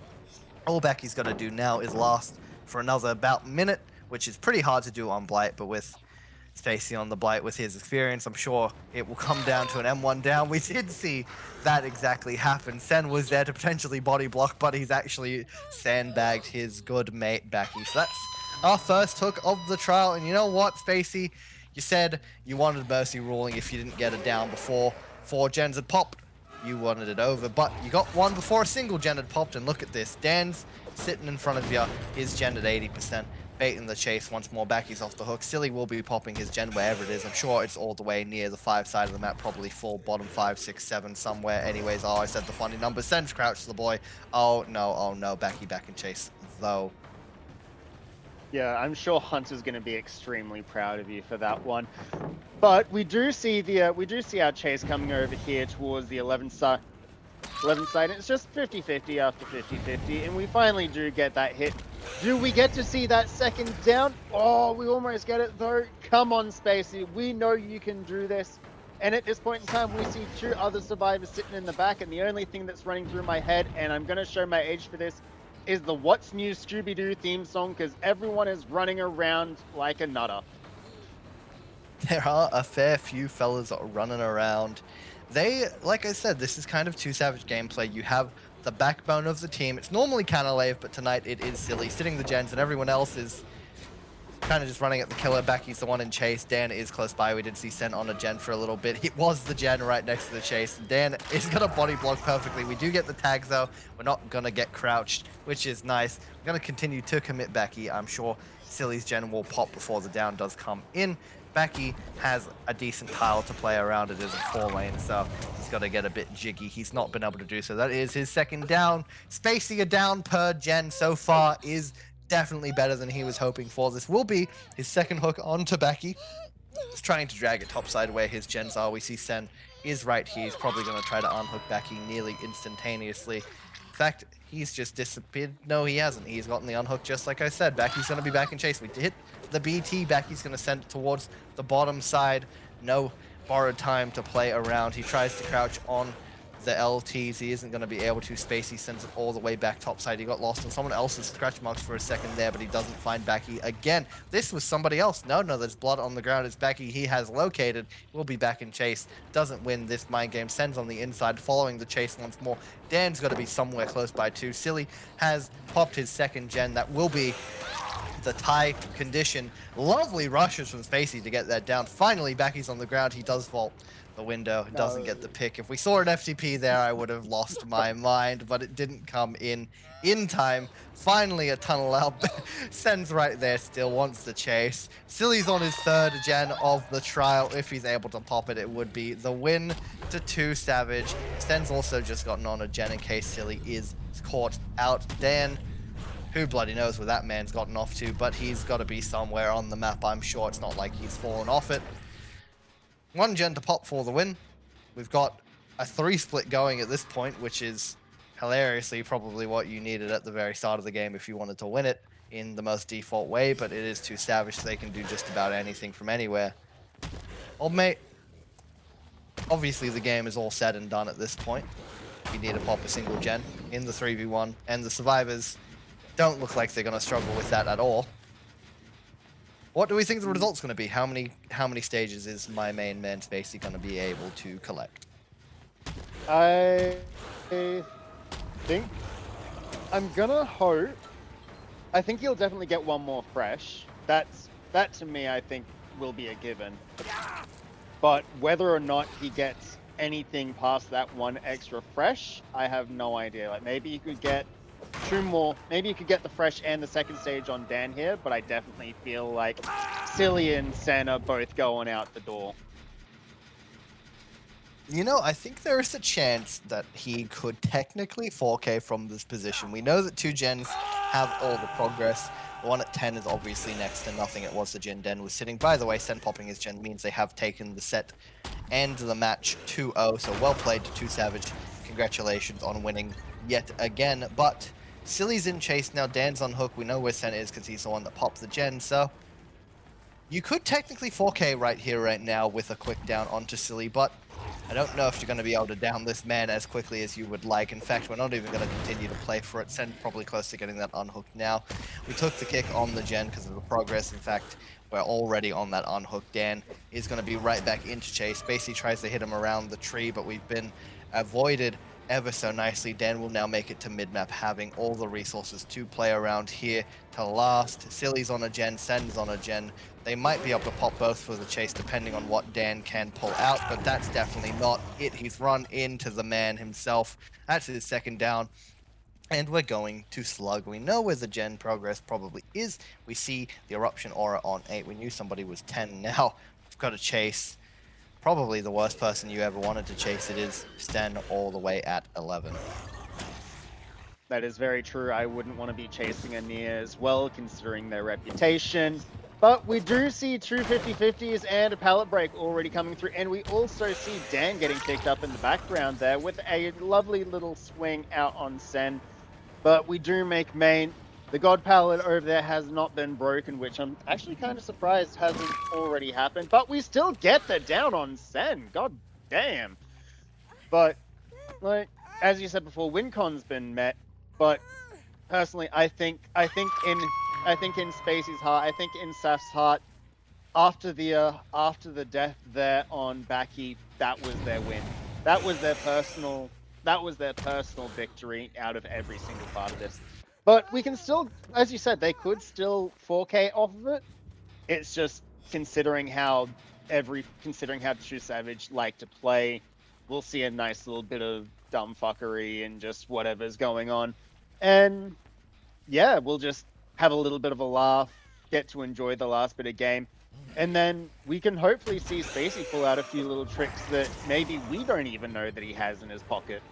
All Becky's got to do now is last for another about minute, which is pretty hard to do on Blight, but with Spacey on the Blight, with his experience, I'm sure it will come down to an M1 down. We did see that exactly happen. Sen was there to potentially body block, but he's actually sandbagged his good mate Becky. So that's our first hook of the trial, and you know what, Spacey? You said you wanted mercy ruling if you didn't get it down before 4 gens had popped. You wanted it over, but you got one before a single gen had popped, and look at this. Dan's sitting in front of you, his gen at 80%, baiting the chase once more. Becky's off the hook. Silly will be popping his gen wherever it is. I'm sure it's all the way near the 5 side of the map, probably full bottom 5, 6, 7 somewhere. Anyways, I said the funny number. Sends crouch to the boy. Oh no, Becky back in chase, though. Yeah, I'm sure Hunter's going to be extremely proud of you for that one. But we do see our chase coming over here towards the 11 side. And it's just 50-50 after 50-50, and we finally do get that hit. Do we get to see that second down? Oh, we almost get it though. Come on, Spacey. We know you can do this. And at this point in time, we see 2 other survivors sitting in the back, and the only thing that's running through my head, and I'm going to show my age for this, is the What's New Scooby-Doo theme song, because everyone is running around like a nutter. There are a fair few fellas running around. They, like I said, this is kind of 2Savage gameplay. You have the backbone of the team. It's normally Canalave, but tonight it is Silly sitting the gens, and everyone else is kind of just running at the killer. Becky's the one in chase. Dan is close by. We did see Sen on a gen for a little bit. It was the gen right next to the chase. Dan is going to body block perfectly. We do get the tag, though. We're not going to get crouched, which is nice. We're going to continue to commit Becky. I'm sure Silly's gen will pop before the down does come in. Becky has a decent tile to play around. It is a 4-lane, so he's got to get a bit jiggy. He's not been able to do so. That is his second down. Spacey a down per gen so far is definitely better than he was hoping for. This will be his second hook onto Becky. He's trying to drag it topside where his gens are. We see Sen is right here. He's probably going to try to unhook Becky nearly instantaneously. In fact, he's just disappeared. No, he hasn't. He's gotten the unhook just like I said. Becky's going to be back in chase. We hit the BT. Becky's going to send it towards the bottom side. No borrowed time to play around. He tries to crouch on the LTs. He isn't going to be able to. Spacey sends it all the way back topside. He got lost on someone else's scratch marks for a second there, but he doesn't find Becky again. This was somebody else. No, there's blood on the ground. It's Becky. He has located. Will be back in chase. Doesn't win this mind game. Sends on the inside, following the chase once more. Dan's got to be somewhere close by too. Silly has popped his second gen. That will be the tie condition. Lovely rushes from Spacey to get that down. Finally, Becky's on the ground. He does vault the window. Doesn't get the pick. If we saw an FTP there, I would have lost my mind, but it didn't come in time. Finally, a tunnel out. Sends right there still, wants the chase. Silly's on his 3rd gen of the trial. If he's able to pop it, it would be the win to 2Savage. Sen's also just gotten on a gen in case Silly is caught out. Dan, who bloody knows where that man's gotten off to, but he's got to be somewhere on the map, I'm sure. It's not like he's fallen off it. 1 gen to pop for the win. We've got a 3 split going at this point, which is hilariously probably what you needed at the very start of the game if you wanted to win it. in the most default way, but it is 2Savage, so they can do just about anything from anywhere. Old mate, obviously the game is all said and done at this point. We need to pop a single gen in the 3v1, and the survivors don't look like they're going to struggle with that at all. What do we think the result's going to be? How many stages is my main man Spacey going to be able to collect? I think I'm gonna hope. I think he'll definitely get one more fresh. That to me, I think will be a given. But whether or not he gets anything past that one extra fresh, I have no idea. Like maybe he could get 2 more. Maybe you could get the fresh and the second stage on Dan here, but I definitely feel like Silly and Sen are both going out the door. You know, I think there is a chance that he could technically 4K from this position. We know that 2 gens have all the progress. The one at 10 is obviously next to nothing. It was the gen Den was sitting. By the way, Sen popping his gen means they have taken the set and the match 2-0. So well played to 2Savage. Congratulations on winning yet again. But Silly's in chase now. Dan's on hook. We know where Sen is because he's the one that popped the gen. So you could technically 4K right here, right now with a quick down onto Silly, but I don't know if you're going to be able to down this man as quickly as you would like. In fact, we're not even going to continue to play for it. Sen probably close to getting that unhooked now. We took the kick on the gen because of the progress. In fact, we're already on that unhooked. Dan is going to be right back into chase. Basically tries to hit him around the tree, but we've been avoided ever so nicely. Dan will now make it to mid-map, having all the resources to play around here to last. Silly's on a gen, Sen's on a gen. They might be able to pop both for the chase depending on what Dan can pull out, but that's definitely not it. He's run into the man himself. That's his second down. And we're going to slug. We know where the gen progress probably is. We see the eruption aura on 8. We knew somebody was 10. Now we've got to chase. Probably the worst person you ever wanted to chase. It is Sten all the way at 11. That is very true. I wouldn't want to be chasing a near as well, considering their reputation. But we do see 2 50-50s and a pallet break already coming through. And we also see Dan getting picked up in the background there with a lovely little swing out on Sen. But we do make main. The God pallet over there has not been broken, which I'm actually kind of surprised hasn't already happened. But we still get the down on Sen. God damn. But, like, as you said before, WinCon's been met. But personally, I think in Spacey's heart, I think in SAF's heart, after the death there on Baki, that was their win. That was their personal victory out of every single part of this. But we can still, as you said, they could still 4K off of it. It's just considering how 2Savage like to play, we'll see a nice little bit of dumb fuckery and just whatever's going on. And yeah, we'll just have a little bit of a laugh, get to enjoy the last bit of game. And then we can hopefully see Spacey pull out a few little tricks that maybe we don't even know that he has in his pocket.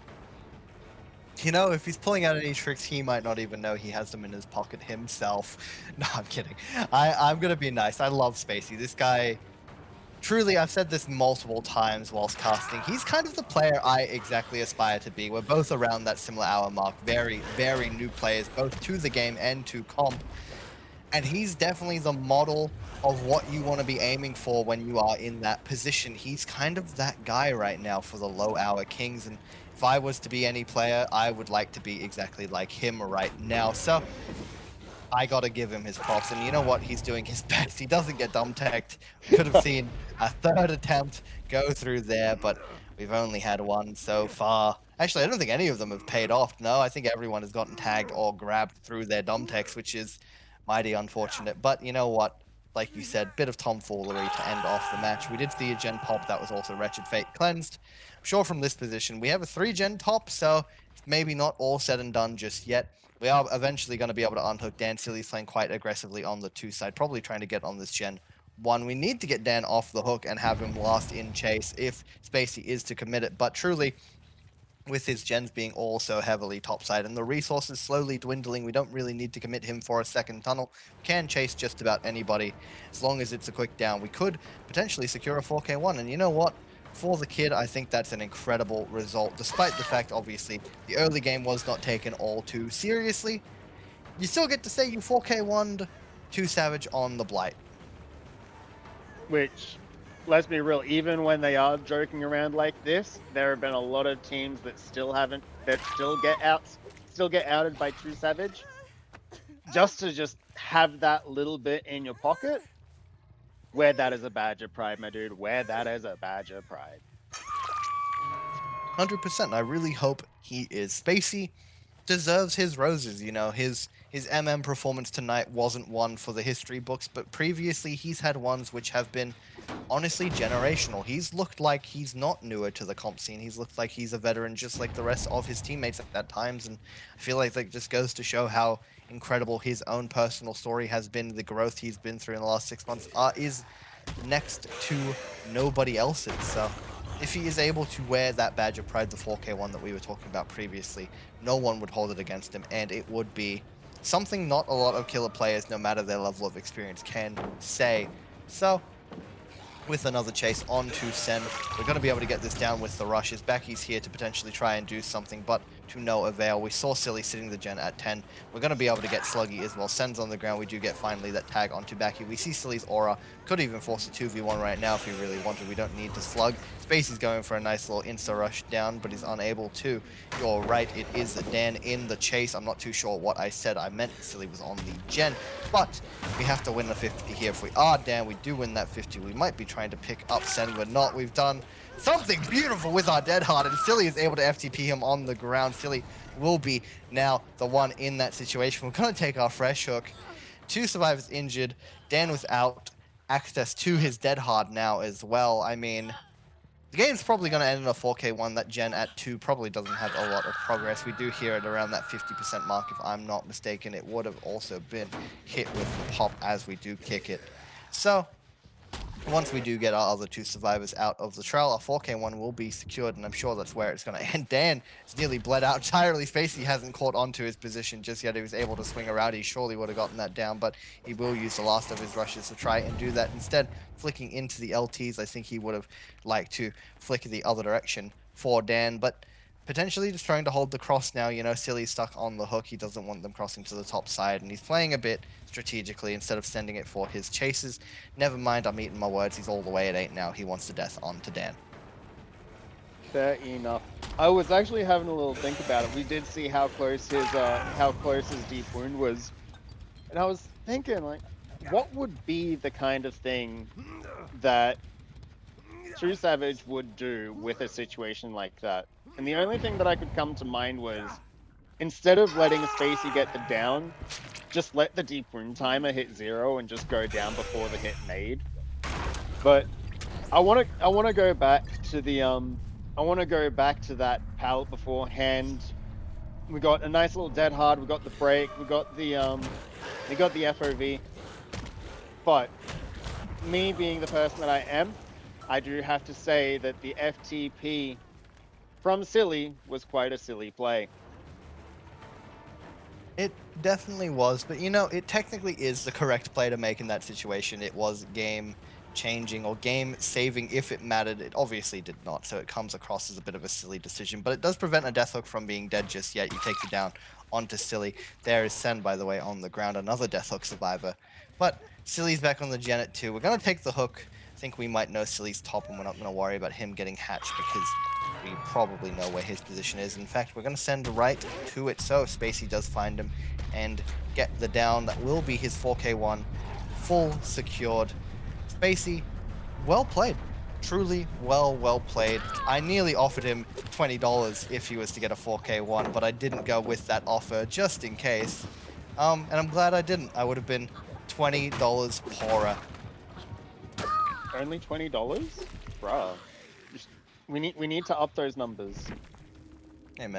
You know, if he's pulling out any tricks, he might not even know he has them in his pocket himself. No, I'm kidding. I'm going to be nice. I love Spacey. This guy, truly, I've said this multiple times whilst casting. He's kind of the player I exactly aspire to be. We're both around that similar hour mark. Very, very new players, both to the game and to comp. And he's definitely the model of what you want to be aiming for when you are in that position. He's kind of that guy right now for the low hour kings. And if I was to be any player, I would like to be exactly like him right now. So I got to give him his props. And you know what? He's doing his best. He doesn't get dumb teched. Could have seen a third attempt go through there, but we've only had one so far. Actually, I don't think any of them have paid off. No, I think everyone has gotten tagged or grabbed through their dumb techs, which is mighty unfortunate. But you know what? Like you said, bit of tomfoolery to end off the match. We did see a gen pop. That was also Wretched Fate cleansed. I'm sure from this position, we have a 3-gen top, so maybe not all said and done just yet. We are eventually going to be able to unhook Dan. Silly's playing quite aggressively on the 2 side, probably trying to get on this gen 1. We need to get Dan off the hook and have him last in chase if Spacey is to commit it. But truly, with his gens being all so heavily topside and the resources slowly dwindling, we don't really need to commit him for a second tunnel. We can chase just about anybody as long as it's a quick down. We could potentially secure a 4K1, and you know what? For the kid, I think that's an incredible result, despite the fact, obviously, the early game was not taken all too seriously. you still get to say you 4K1'd 2Savage on the Blight. Which, let's be real, even when they are joking around like this, there have been a lot of teams that still get outed by 2Savage. Just to have that little bit in your pocket, wear that as a badge of pride, my dude. Wear that as a badge of pride. 100%. I really hope he is. Spacey deserves his roses. You know, his performance tonight wasn't one for the history books, but previously he's had ones which have been honestly generational. He's looked like he's not newer to the comp scene. He's looked like he's a veteran just like the rest of his teammates at times, and I feel like that just goes to show how incredible his own personal story has been. The growth he's been through in the last 6 months is next to nobody else's. So if he is able to wear that badge of pride, the 4K1 that we were talking about previously, no one would hold it against him, and it would be something not a lot of killer players, no matter their level of experience, can say. So, with another chase on to Sen, we're going to be able to get this down with the rushes. Becky's here to potentially try and do something, but to no avail. We saw Silly sitting the gen at 10. We're going to be able to get Sluggy as well. Sen's on the ground. We do get finally that tag onto Becky. We see Silly's aura. Could even force a 2v1 right now if he really wanted. We don't need to slug. Spacey's going for a nice little insta-rush down, but he's unable to. You're right, it is Dan in the chase. I'm not too sure what I said. I meant Silly was on the gen, but we have to win the 50 here. If we are Dan, we do win that 50. We might be trying to pick up Sen. We're not. We've done something beautiful with our Dead Hard, and Silly is able to FTP him on the ground. Silly will be now the one in that situation. We're going to take our fresh hook. 2 survivors injured. Dan was out. Access to his Dead Hard now as well. I mean, the game's probably going to end in a 4K1. That gen at 2 probably doesn't have a lot of progress. We do hear it around that 50% mark, if I'm not mistaken. It would have also been hit with the pop as we do kick it. So, once we do get our other 2 survivors out of the trail, our 4K1 will be secured, and I'm sure that's where it's going to end. Dan is nearly bled out entirely. Spacey hasn't caught onto his position just yet. He was able to swing around. He surely would have gotten that down, but he will use the last of his rushes to try and do that. Instead, flicking into the LTs, I think he would have liked to flick the other direction for Dan, but potentially just trying to hold the cross now. You know, Silly's stuck on the hook. He doesn't want them crossing to the top side, and he's playing a bit strategically instead of sending it for his chases. Never mind, I'm eating my words. He's all the way at 8 now. He wants the death on to Dan. Fair enough. I was actually having a little think about it. We did see how close his deep wound was, and I was thinking, like, what would be the kind of thing that 2Savage would do with a situation like that? And the only thing that I could come to mind was, instead of letting Spacey get the down, just let the deep wound timer hit 0 and just go down before the hit made. But I want to go back to that pallet beforehand. We got a nice little Dead Hard. We got the break. We got the FOV. But me being the person that I am, I do have to say that the FTP from Silly was quite a silly play. It definitely was, but you know, it technically is the correct play to make in that situation. It was game changing or game saving if it mattered. It obviously did not, so it comes across as a bit of a silly decision, but it does prevent a death hook from being dead just yet. You take it down onto Silly. There is Sen, by the way, on the ground, another death hook survivor. But Silly's back on the gen at 2. We're going to take the hook. I think we might know Silly's top, and we're not going to worry about him getting hatched because we probably know where his position is. In fact, we're going to send right to it, so Spacey does find him and get the down. That will be his 4K1, full secured. Spacey, well played. Truly well played. I nearly offered him $20 if he was to get a 4K1, but I didn't go with that offer just in case. And I'm glad I didn't. I would have been $20 poorer. Only $20? Bruh. We need to up those numbers.